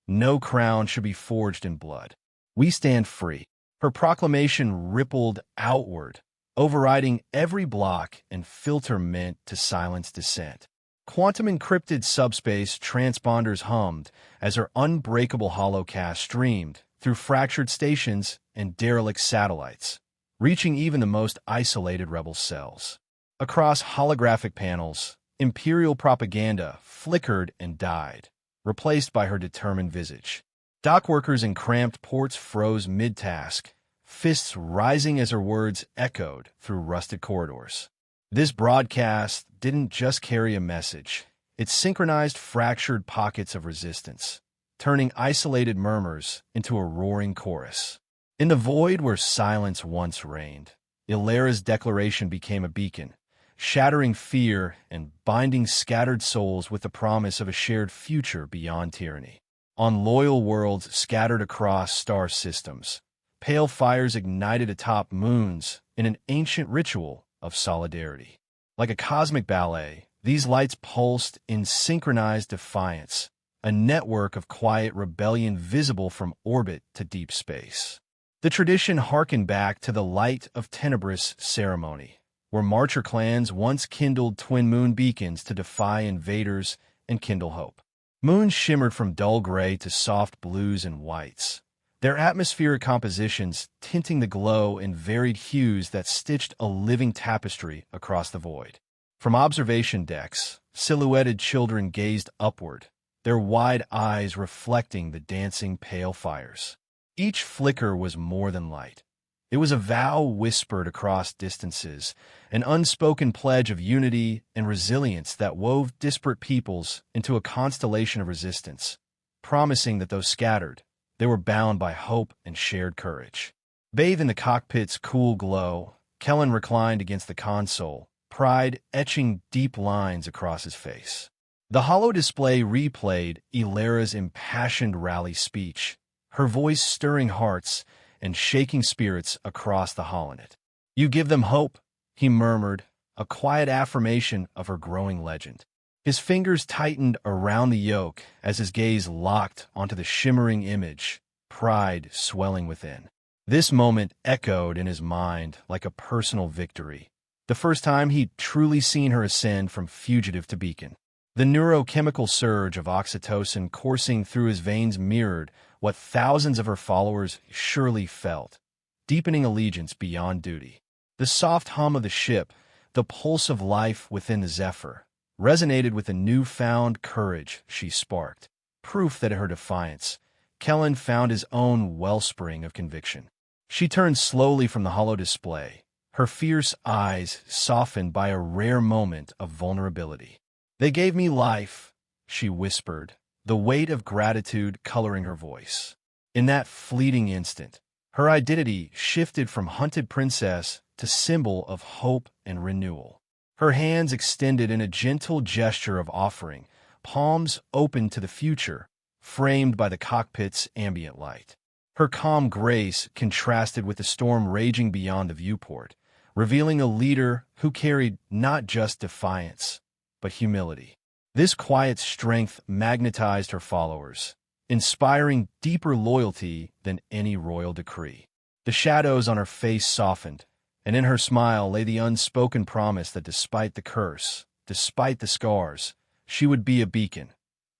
"No crown should be forged in blood. We stand free." Her proclamation rippled outward, overriding every block and filter meant to silence dissent. Quantum-encrypted subspace transponders hummed as her unbreakable holocast streamed through fractured stations and derelict satellites, reaching even the most isolated rebel cells. Across holographic panels, Imperial propaganda flickered and died, replaced by her determined visage. Dockworkers in cramped ports froze mid-task, fists rising as her words echoed through rusted corridors. This broadcast didn't just carry a message. It synchronized fractured pockets of resistance, turning isolated murmurs into a roaring chorus. In the void where silence once reigned, Illyra's declaration became a beacon, shattering fear and binding scattered souls with the promise of a shared future beyond tyranny. On loyal worlds scattered across star systems, pale fires ignited atop moons in an ancient ritual of solidarity. Like a cosmic ballet, these lights pulsed in synchronized defiance, a network of quiet rebellion visible from orbit to deep space. The tradition harkened back to the Light of Tenebris ceremony, where marcher clans once kindled twin moon beacons to defy invaders and kindle hope. Moons shimmered from dull gray to soft blues and whites, their atmospheric compositions tinting the glow in varied hues that stitched a living tapestry across the void. From observation decks, silhouetted children gazed upward, their wide eyes reflecting the dancing pale fires. Each flicker was more than light. It was a vow whispered across distances, an unspoken pledge of unity and resilience that wove disparate peoples into a constellation of resistance, promising that though scattered, they were bound by hope and shared courage. Bathed in the cockpit's cool glow, Kellen reclined against the console, pride etching deep lines across his face. The holo display replayed Ilara's impassioned rally speech, her voice stirring hearts and shaking spirits across the holonet. "You give them hope," he murmured, a quiet affirmation of her growing legend. His fingers tightened around the yoke as his gaze locked onto the shimmering image, pride swelling within. This moment echoed in his mind like a personal victory, the first time he'd truly seen her ascend from fugitive to beacon. The neurochemical surge of oxytocin coursing through his veins mirrored what thousands of her followers surely felt, deepening allegiance beyond duty. The soft hum of the ship, the pulse of life within the Zephyr, resonated with the newfound courage she sparked, proof that in her defiance, Kellen found his own wellspring of conviction. She turned slowly from the holo display, her fierce eyes softened by a rare moment of vulnerability. "They gave me life," she whispered, the weight of gratitude coloring her voice. In that fleeting instant, her identity shifted from hunted princess to symbol of hope and renewal. Her hands extended in a gentle gesture of offering, palms open to the future, framed by the cockpit's ambient light. Her calm grace contrasted with the storm raging beyond the viewport, revealing a leader who carried not just defiance, but humility. This quiet strength magnetized her followers, inspiring deeper loyalty than any royal decree. The shadows on her face softened, and in her smile lay the unspoken promise that despite the curse, despite the scars, she would be a beacon,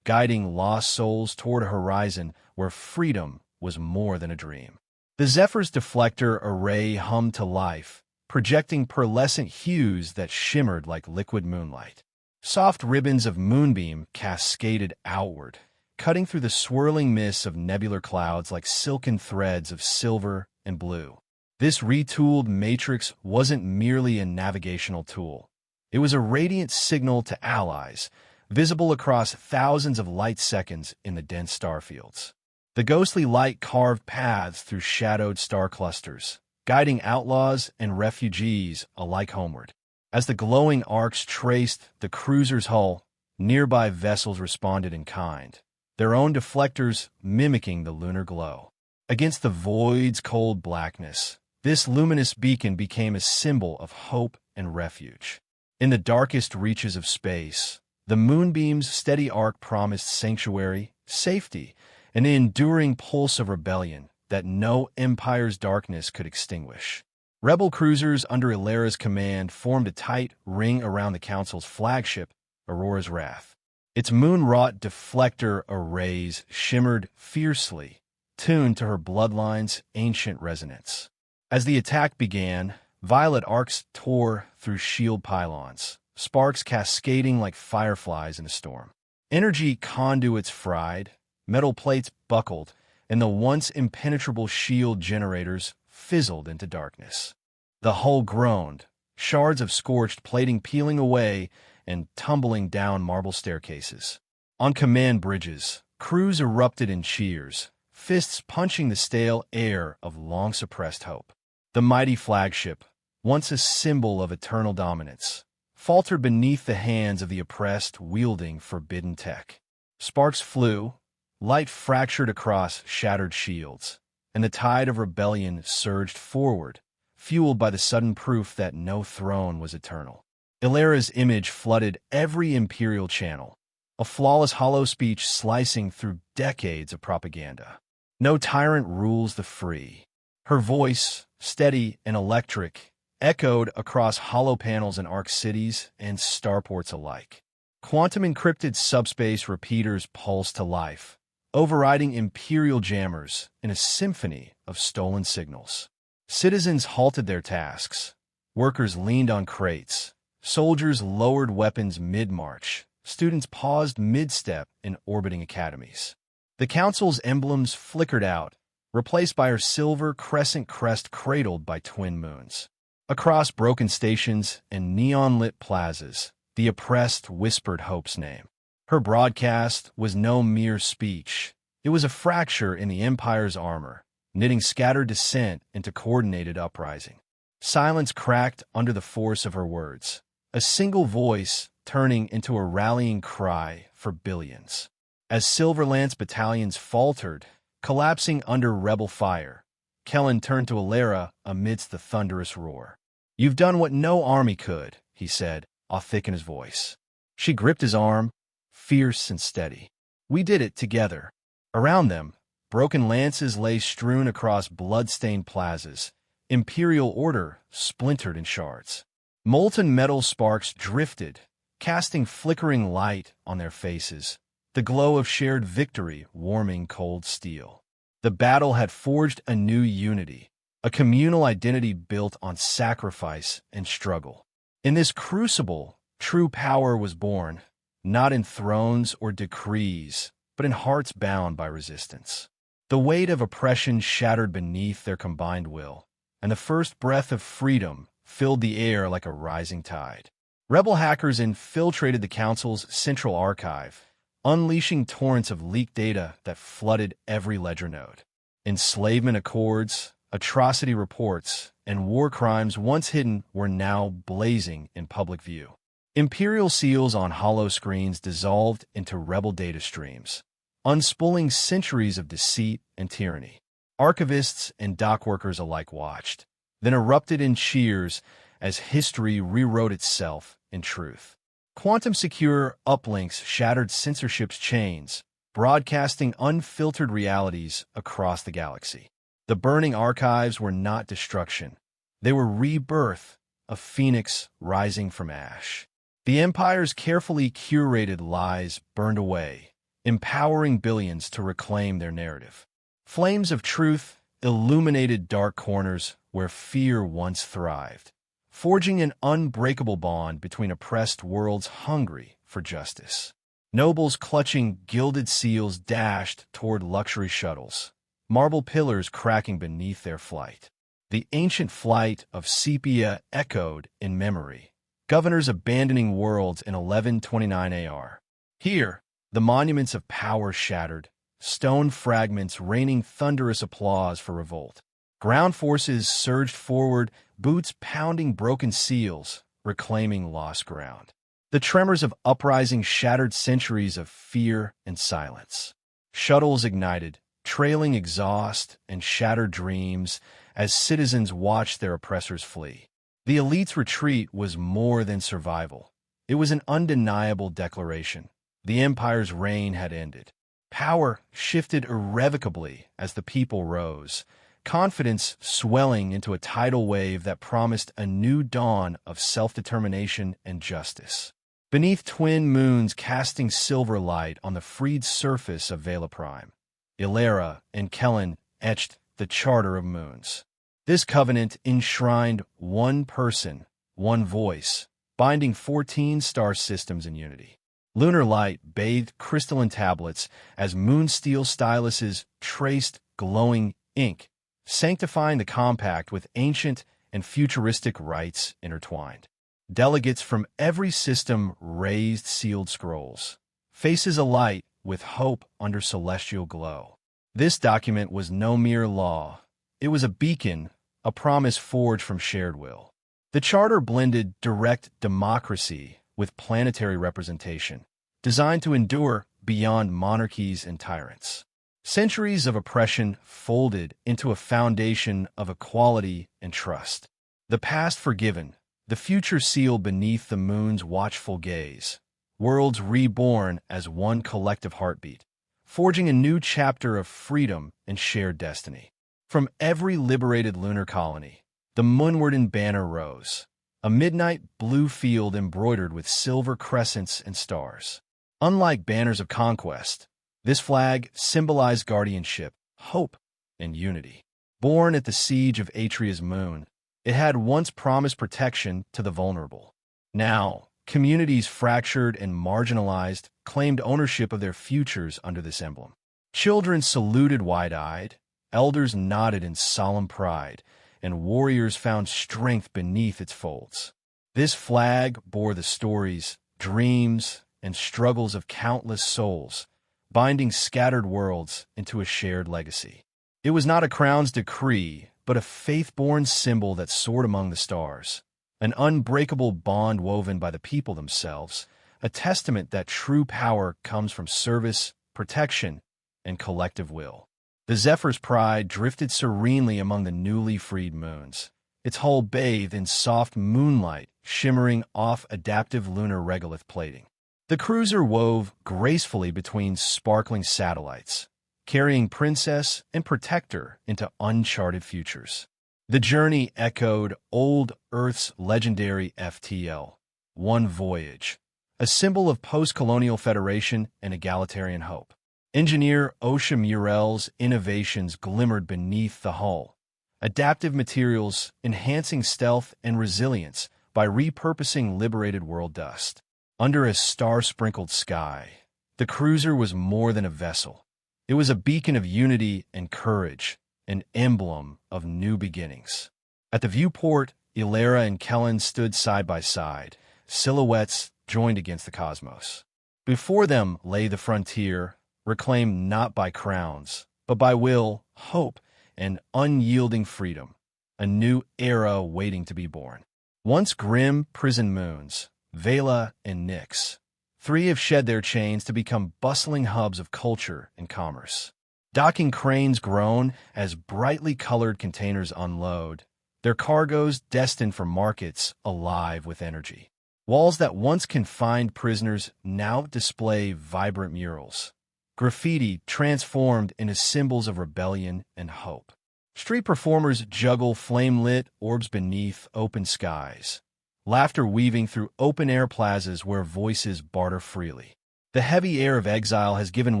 guiding lost souls toward a horizon where freedom was more than a dream. The Zephyr's deflector array hummed to life, projecting pearlescent hues that shimmered like liquid moonlight. Soft ribbons of moonbeam cascaded outward, cutting through the swirling mists of nebular clouds like silken threads of silver and blue. This retooled matrix wasn't merely a navigational tool. It was a radiant signal to allies, visible across thousands of light seconds in the dense starfields. The ghostly light carved paths through shadowed star clusters, guiding outlaws and refugees alike homeward. As the glowing arcs traced the cruiser's hull, nearby vessels responded in kind, their own deflectors mimicking the lunar glow. Against the void's cold blackness, this luminous beacon became a symbol of hope and refuge. In the darkest reaches of space, the moonbeam's steady arc promised sanctuary, safety, and the enduring pulse of rebellion that no empire's darkness could extinguish. Rebel cruisers under Ilara's command formed a tight ring around the Council's flagship, Aurora's Wrath. Its moon-wrought deflector arrays shimmered fiercely, tuned to her bloodline's ancient resonance. As the attack began, violet arcs tore through shield pylons, sparks cascading like fireflies in a storm. Energy conduits fried, metal plates buckled, and the once impenetrable shield generators fizzled into darkness. The hull groaned, shards of scorched plating peeling away and tumbling down marble staircases. On command bridges, crews erupted in cheers, fists punching the stale air of long-suppressed hope. The mighty flagship, once a symbol of eternal dominance, faltered beneath the hands of the oppressed wielding forbidden tech. Sparks flew, light fractured across shattered shields, and the tide of rebellion surged forward, fueled by the sudden proof that no throne was eternal. Ilara's image flooded every imperial channel, a flawless hollow speech slicing through decades of propaganda. No tyrant rules the free. Her voice, steady and electric, echoed across hollow panels in Arc cities and starports alike. Quantum-encrypted subspace repeaters pulse to life, overriding imperial jammers in a symphony of stolen signals. Citizens halted their tasks. Workers leaned on crates. Soldiers lowered weapons mid-march. Students paused mid-step in orbiting academies. The Council's emblems flickered out, replaced by her silver crescent crest cradled by twin moons. Across broken stations and neon-lit plazas, the oppressed whispered Hope's name. Her broadcast was no mere speech. It was a fracture in the Empire's armor, knitting scattered dissent into coordinated uprising. Silence cracked under the force of her words, a single voice turning into a rallying cry for billions. As Silverlance battalions faltered, collapsing under rebel fire, Kellen turned to Alara amidst the thunderous roar. "You've done what no army could," he said, a thick in his voice. She gripped his arm, fierce and steady. "We did it together." Around them, broken lances lay strewn across blood-stained plazas, imperial order splintered in shards. Molten metal sparks drifted, casting flickering light on their faces, the glow of shared victory warming cold steel. The battle had forged a new unity, a communal identity built on sacrifice and struggle. In this crucible, true power was born, not in thrones or decrees, but in hearts bound by resistance. The weight of oppression shattered beneath their combined will, and the first breath of freedom filled the air like a rising tide. Rebel hackers infiltrated the Council's central archive, unleashing torrents of leaked data that flooded every ledger node. Enslavement accords, atrocity reports, and war crimes once hidden were now blazing in public view. Imperial seals on hollow screens dissolved into rebel data streams, unspooling centuries of deceit and tyranny. Archivists and dockworkers alike watched, then erupted in cheers as history rewrote itself in truth. Quantum-secure uplinks shattered censorship's chains, broadcasting unfiltered realities across the galaxy. The burning archives were not destruction. They were rebirth, a phoenix rising from ash. The Empire's carefully curated lies burned away, empowering billions to reclaim their narrative. Flames of truth illuminated dark corners where fear once thrived, forging an unbreakable bond between oppressed worlds hungry for justice. Nobles clutching gilded seals dashed toward luxury shuttles, marble pillars cracking beneath their flight. The ancient flight of sepia echoed in memory, governors abandoning worlds in 1129 AR. Here, the monuments of power shattered, stone fragments raining thunderous applause for revolt. Ground forces surged forward, boots pounding broken seals, reclaiming lost ground. The tremors of uprising shattered centuries of fear and silence. Shuttles ignited, trailing exhaust and shattered dreams as citizens watched their oppressors flee. The elite's retreat was more than survival. It was an undeniable declaration. The Empire's reign had ended. Power shifted irrevocably as the people rose, confidence swelling into a tidal wave that promised a new dawn of self-determination and justice. Beneath twin moons casting silver light on the freed surface of Vela Prime, Alara and Kellen etched the Charter of Moons. This covenant enshrined one person, one voice, binding 14 star systems in unity. Lunar light bathed crystalline tablets as moonsteel styluses traced glowing ink, sanctifying the compact with ancient and futuristic rites intertwined. Delegates from every system raised sealed scrolls, faces alight with hope under celestial glow. This document was no mere law. It was a beacon, a promise forged from shared will. The Charter blended direct democracy with planetary representation, designed to endure beyond monarchies and tyrants. Centuries of oppression folded into a foundation of equality and trust. The past forgiven, the future sealed beneath the moon's watchful gaze. Worlds reborn as one collective heartbeat, forging a new chapter of freedom and shared destiny. From every liberated lunar colony, the Moonwarden banner rose, a midnight blue field embroidered with silver crescents and stars. Unlike banners of conquest, this flag symbolized guardianship, hope, and unity. Born at the siege of Atria's moon, it had once promised protection to the vulnerable. Now, communities fractured and marginalized claimed ownership of their futures under this emblem. Children saluted wide-eyed, elders nodded in solemn pride, and warriors found strength beneath its folds. This flag bore the stories, dreams, and struggles of countless souls, binding scattered worlds into a shared legacy. It was not a crown's decree, but a faith-born symbol that soared among the stars, an unbreakable bond woven by the people themselves, a testament that true power comes from service, protection, and collective will. The Zephyr's pride drifted serenely among the newly freed moons, its hull bathed in soft moonlight shimmering off adaptive lunar regolith plating. The cruiser wove gracefully between sparkling satellites, carrying Princess and Protector into uncharted futures. The journey echoed old Earth's legendary FTL, One Voyage, a symbol of post-colonial federation and egalitarian hope. Engineer Osha Murrell's innovations glimmered beneath the hull, adaptive materials enhancing stealth and resilience by repurposing liberated world dust. Under a star-sprinkled sky, the cruiser was more than a vessel. It was a beacon of unity and courage, an emblem of new beginnings. At the viewport, Ilera and Kellen stood side by side, silhouettes joined against the cosmos. Before them lay the frontier, reclaimed not by crowns, but by will, hope, and unyielding freedom, a new era waiting to be born. Once grim prison moons, Vela and Nyx, three have shed their chains to become bustling hubs of culture and commerce. Docking cranes groan as brightly colored containers unload, their cargoes destined for markets alive with energy. Walls that once confined prisoners now display vibrant murals, graffiti transformed into symbols of rebellion and hope. Street performers juggle flame-lit orbs beneath open skies, laughter weaving through open-air plazas where voices barter freely. The heavy air of exile has given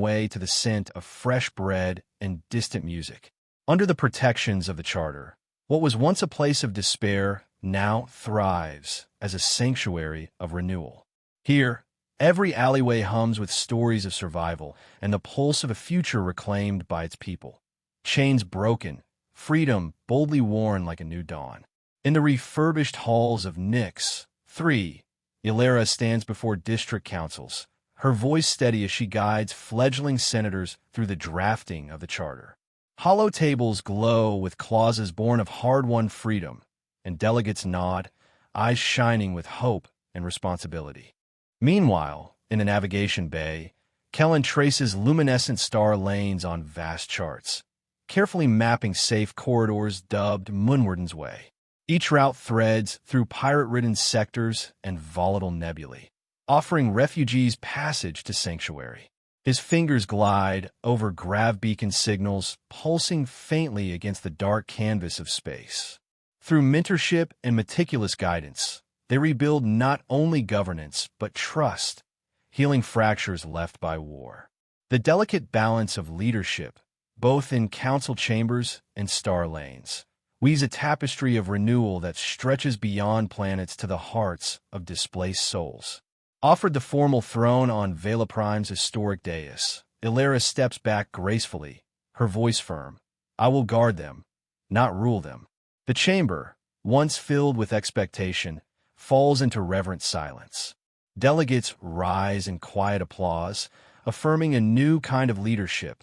way to the scent of fresh bread and distant music. Under the protections of the charter, what was once a place of despair now thrives as a sanctuary of renewal. Here, every alleyway hums with stories of survival and the pulse of a future reclaimed by its people. Chains broken, freedom boldly worn like a new dawn. In the refurbished halls of Nyx, 3, Ilera stands before district councils, her voice steady as she guides fledgling senators through the drafting of the charter. Hollow tables glow with clauses born of hard-won freedom, and delegates nod, eyes shining with hope and responsibility. Meanwhile, in the navigation bay, Kellen traces luminescent star lanes on vast charts, carefully mapping safe corridors dubbed Munwarden's Way. Each route threads through pirate-ridden sectors and volatile nebulae, offering refugees passage to sanctuary. His fingers glide over grav beacon signals, pulsing faintly against the dark canvas of space. Through mentorship and meticulous guidance, they rebuild not only governance, but trust, healing fractures left by war. The delicate balance of leadership, both in council chambers and star lanes, weaves a tapestry of renewal that stretches beyond planets to the hearts of displaced souls. Offered the formal throne on Vela Prime's historic dais, Ilera steps back gracefully, her voice firm. I will guard them, not rule them. The chamber, once filled with expectation, falls into reverent silence. Delegates rise in quiet applause, affirming a new kind of leadership,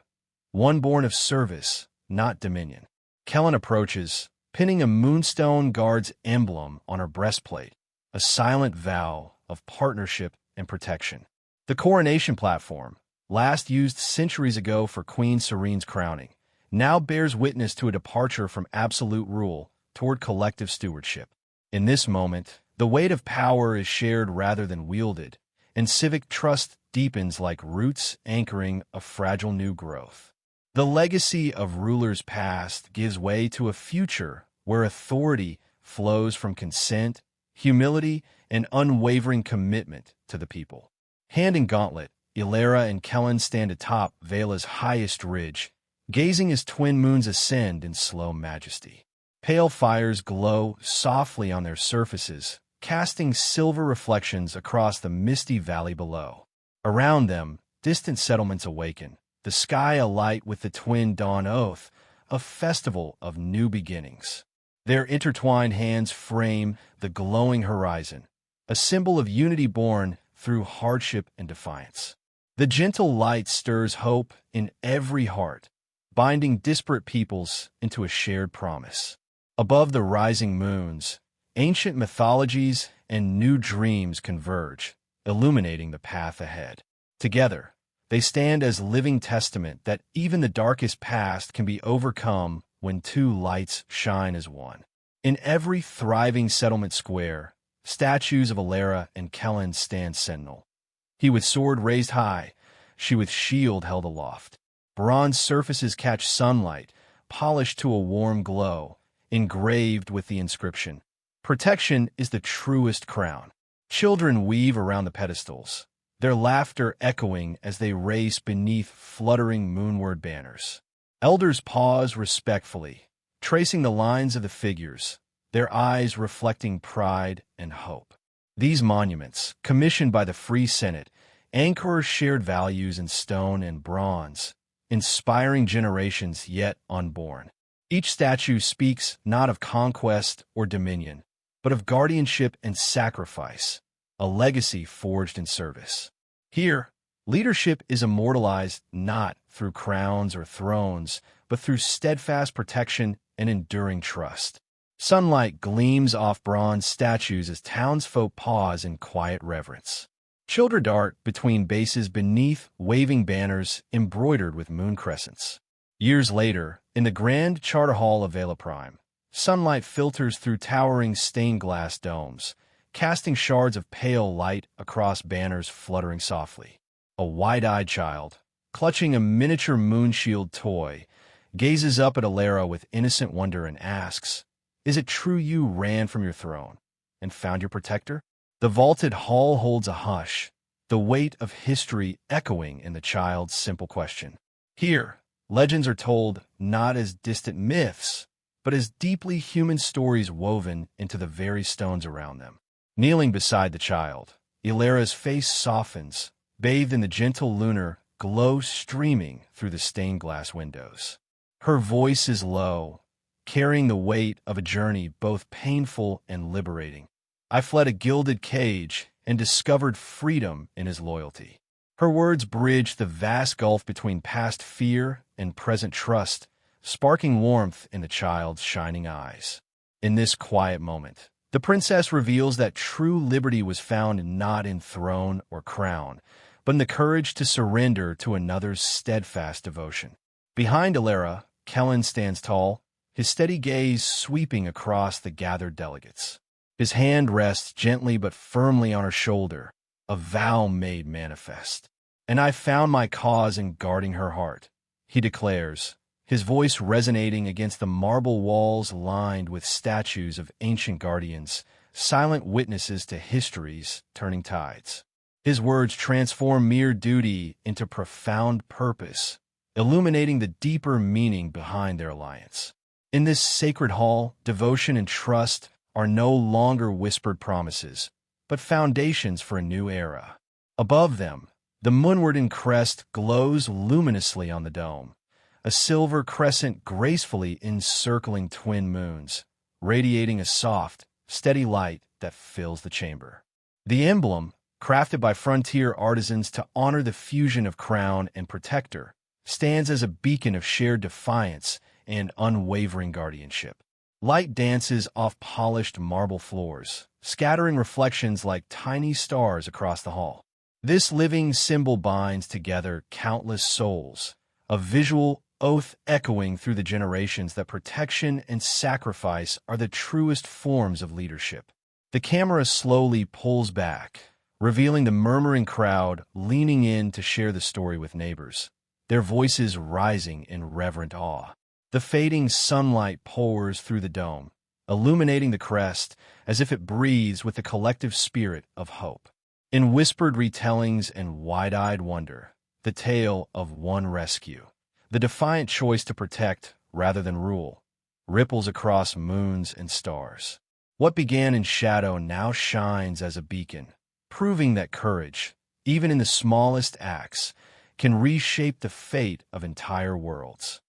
one born of service, not dominion. Kellen approaches, pinning a Moonstone Guard's emblem on her breastplate, a silent vow of partnership and protection. The coronation platform, last used centuries ago for Queen Serene's crowning, now bears witness to a departure from absolute rule toward collective stewardship. In this moment, the weight of power is shared rather than wielded, and civic trust deepens like roots anchoring a fragile new growth. The legacy of rulers past gives way to a future where authority flows from consent, humility, and unwavering commitment to the people. Hand in gauntlet, Ilera and Kellen stand atop Vela's highest ridge, gazing as twin moons ascend in slow majesty. Pale fires glow softly on their surfaces, casting silver reflections across the misty valley below. Around them, distant settlements awaken, the sky alight with the twin dawn oath, a festival of new beginnings. Their intertwined hands frame the glowing horizon, a symbol of unity born through hardship and defiance. The gentle light stirs hope in every heart, binding disparate peoples into a shared promise. Above the rising moons, ancient mythologies and new dreams converge, illuminating the path ahead. Together, they stand as living testament that even the darkest past can be overcome when two lights shine as one. In every thriving settlement square, statues of Ilera and Kellen stand sentinel. He with sword raised high, she with shield held aloft. Bronze surfaces catch sunlight, polished to a warm glow, engraved with the inscription, "Protection is the truest crown." Children weave around the pedestals, their laughter echoing as they race beneath fluttering moonward banners. Elders pause respectfully, tracing the lines of the figures, their eyes reflecting pride and hope. These monuments, commissioned by the Free Senate, anchor shared values in stone and bronze, inspiring generations yet unborn. Each statue speaks not of conquest or dominion, but of guardianship and sacrifice, a legacy forged in service. Here, leadership is immortalized not through crowns or thrones, but through steadfast protection and enduring trust. Sunlight gleams off bronze statues as townsfolk pause in quiet reverence. Children dart between bases beneath waving banners embroidered with moon crescents. Years later, in the grand charter hall of Vela Prime, sunlight filters through towering stained glass domes, casting shards of pale light across banners fluttering softly. A wide-eyed child, clutching a miniature moonshield toy, gazes up at Ilera with innocent wonder and asks, "Is it true you ran from your throne and found your protector?" The vaulted hall holds a hush, the weight of history echoing in the child's simple question. Here, legends are told not as distant myths, but as deeply human stories woven into the very stones around them. Kneeling beside the child, Ilera's face softens, bathed in the gentle lunar glow streaming through the stained glass windows. Her voice is low, carrying the weight of a journey both painful and liberating. "I fled a gilded cage and discovered freedom in his loyalty." Her words bridge the vast gulf between past fear and present trust, sparking warmth in the child's shining eyes. In this quiet moment, the princess reveals that true liberty was found not in throne or crown, but in the courage to surrender to another's steadfast devotion. Behind Ilera, Kellen stands tall, his steady gaze sweeping across the gathered delegates. His hand rests gently but firmly on her shoulder, a vow made manifest. "And I found my cause in guarding her heart," he declares, his voice resonating against the marble walls lined with statues of ancient guardians, silent witnesses to history's turning tides. His words transform mere duty into profound purpose, illuminating the deeper meaning behind their alliance. In this sacred hall, devotion and trust are no longer whispered promises, but foundations for a new era. Above them, the moonward crest glows luminously on the dome, a silver crescent gracefully encircling twin moons, radiating a soft, steady light that fills the chamber. The emblem, crafted by frontier artisans to honor the fusion of crown and protector, stands as a beacon of shared defiance and unwavering guardianship. Light dances off polished marble floors, scattering reflections like tiny stars across the hall. This living symbol binds together countless souls, a visual oath echoing through the generations that protection and sacrifice are the truest forms of leadership. The camera slowly pulls back, revealing the murmuring crowd leaning in to share the story with neighbors, their voices rising in reverent awe. The fading sunlight pours through the dome, illuminating the crest as if it breathes with the collective spirit of hope. In whispered retellings and wide-eyed wonder, the tale of one rescue, the defiant choice to protect rather than rule, ripples across moons and stars. What began in shadow now shines as a beacon, proving that courage, even in the smallest acts, can reshape the fate of entire worlds.